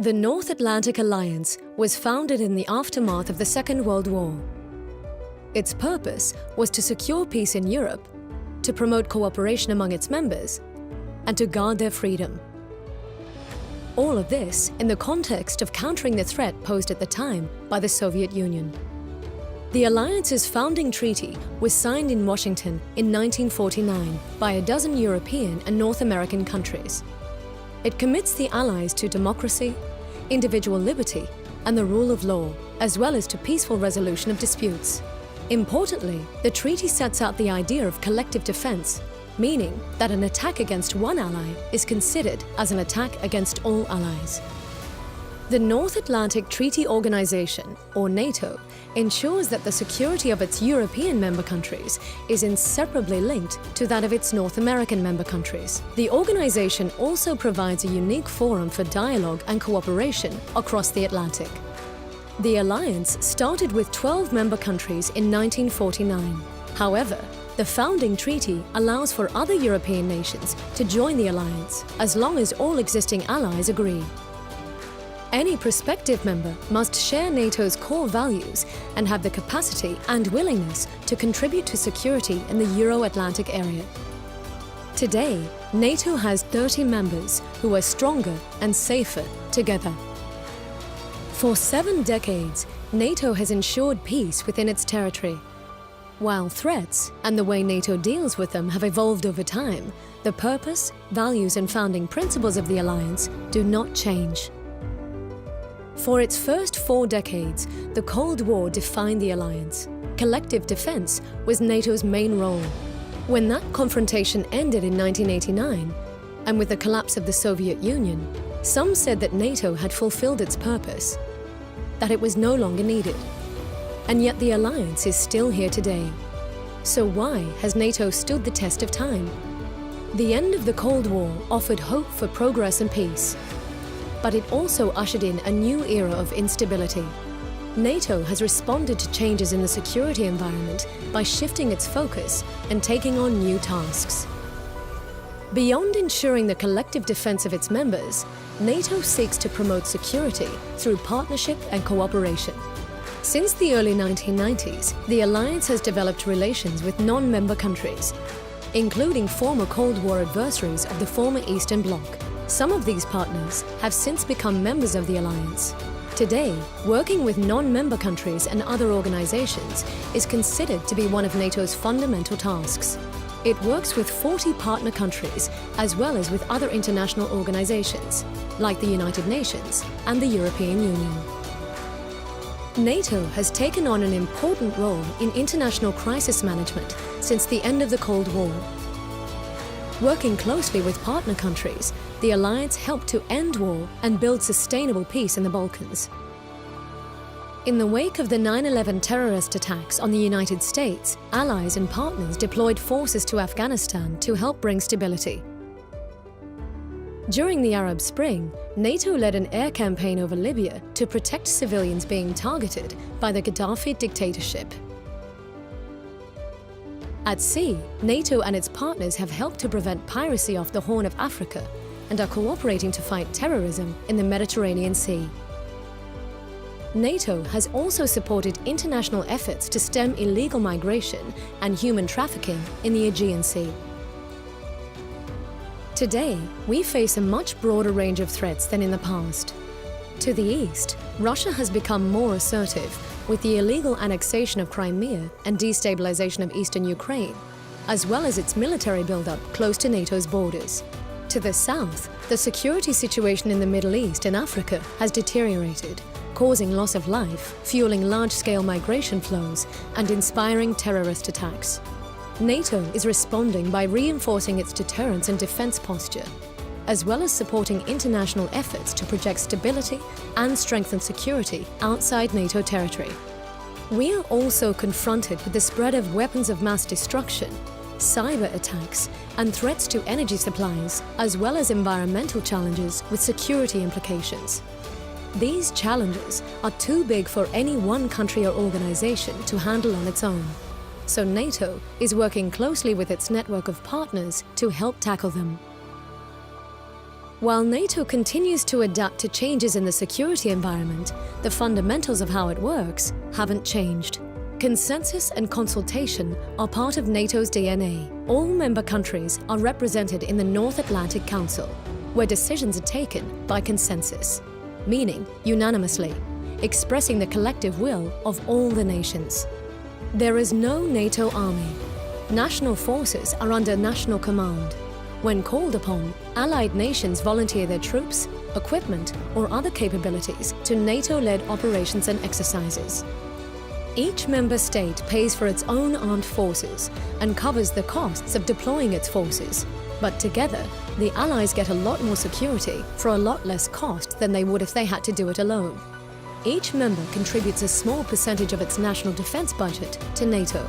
The North Atlantic Alliance was founded in the aftermath of the Second World War. Its purpose was to secure peace in Europe, to promote cooperation among its members, and to guard their freedom. All of this in the context of countering the threat posed at the time by the Soviet Union. The Alliance's founding treaty was signed in Washington in 1949 by a dozen European and North American countries. It commits the Allies to democracy, individual liberty, and the rule of law, as well as to peaceful resolution of disputes. Importantly, the treaty sets out the idea of collective defense, meaning that an attack against one ally is considered as an attack against all allies. The North Atlantic Treaty Organization, or NATO, ensures that the security of its European member countries is inseparably linked to that of its North American member countries. The organization also provides a unique forum for dialogue and cooperation across the Atlantic. The alliance started with 12 member countries in 1949. However, the founding treaty allows for other European nations to join the alliance, as long as all existing allies agree. Any prospective member must share NATO's core values and have the capacity and willingness to contribute to security in the Euro-Atlantic area. Today, NATO has 30 members who are stronger and safer together. For 7 decades, NATO has ensured peace within its territory. While threats and the way NATO deals with them have evolved over time, the purpose, values, and founding principles of the alliance do not change. For its first 4 decades, the Cold War defined the alliance. Collective defense was NATO's main role. When that confrontation ended in 1989, and with the collapse of the Soviet Union, some said that NATO had fulfilled its purpose, that it was no longer needed. And yet the alliance is still here today. So why has NATO stood the test of time? The end of the Cold War offered hope for progress and peace, but it also ushered in a new era of instability. NATO has responded to changes in the security environment by shifting its focus and taking on new tasks. Beyond ensuring the collective defense of its members, NATO seeks to promote security through partnership and cooperation. Since the early 1990s, the alliance has developed relations with non-member countries, including former Cold War adversaries of the former Eastern Bloc. Some of these partners have since become members of the alliance. Today, working with non-member countries and other organizations is considered to be one of NATO's fundamental tasks. It works with 40 partner countries, as well as with other international organizations, like the United Nations and the European Union. NATO has taken on an important role in international crisis management since the end of the Cold War. Working closely with partner countries, the alliance helped to end war and build sustainable peace in the Balkans. In the wake of the 9/11 terrorist attacks on the United States, allies and partners deployed forces to Afghanistan to help bring stability. During the Arab Spring, NATO led an air campaign over Libya to protect civilians being targeted by the Gaddafi dictatorship. At sea, NATO and its partners have helped to prevent piracy off the Horn of Africa and are cooperating to fight terrorism in the Mediterranean Sea. NATO has also supported international efforts to stem illegal migration and human trafficking in the Aegean Sea. Today, we face a much broader range of threats than in the past. To the east, Russia has become more assertive with the illegal annexation of Crimea and destabilization of eastern Ukraine, as well as its military buildup close to NATO's borders. To the south, the security situation in the Middle East and Africa has deteriorated, causing loss of life, fueling large-scale migration flows, and inspiring terrorist attacks. NATO is responding by reinforcing its deterrence and defense posture, as well as supporting international efforts to project stability and strengthen security outside NATO territory. We are also confronted with the spread of weapons of mass destruction, cyber attacks, and threats to energy supplies, as well as environmental challenges with security implications. These challenges are too big for any one country or organization to handle on its own. So NATO is working closely with its network of partners to help tackle them. While NATO continues to adapt to changes in the security environment, the fundamentals of how it works haven't changed. Consensus and consultation are part of NATO's DNA. All member countries are represented in the North Atlantic Council, where decisions are taken by consensus, meaning unanimously, expressing the collective will of all the nations. There is no NATO army. National forces are under national command. When called upon, allied nations volunteer their troops, equipment, or other capabilities to NATO-led operations and exercises. Each member state pays for its own armed forces and covers the costs of deploying its forces. But together, the allies get a lot more security for a lot less cost than they would if they had to do it alone. Each member contributes a small percentage of its national defense budget to NATO.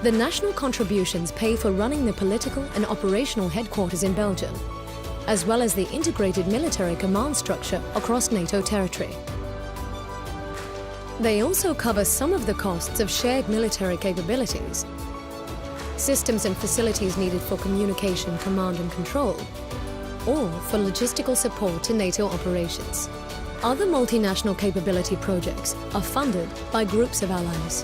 The national contributions pay for running the political and operational headquarters in Belgium, as well as the integrated military command structure across NATO territory. They also cover some of the costs of shared military capabilities, systems and facilities needed for communication, command and control, or for logistical support to NATO operations. Other multinational capability projects are funded by groups of allies.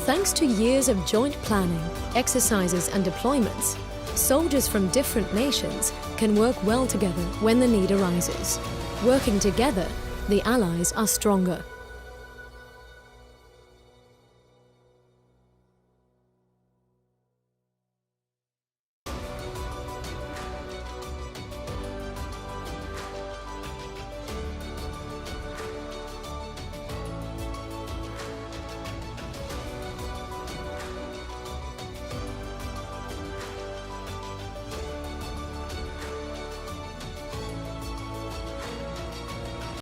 Thanks to years of joint planning, exercises and deployments, soldiers from different nations can work well together when the need arises. Working together, the allies are stronger.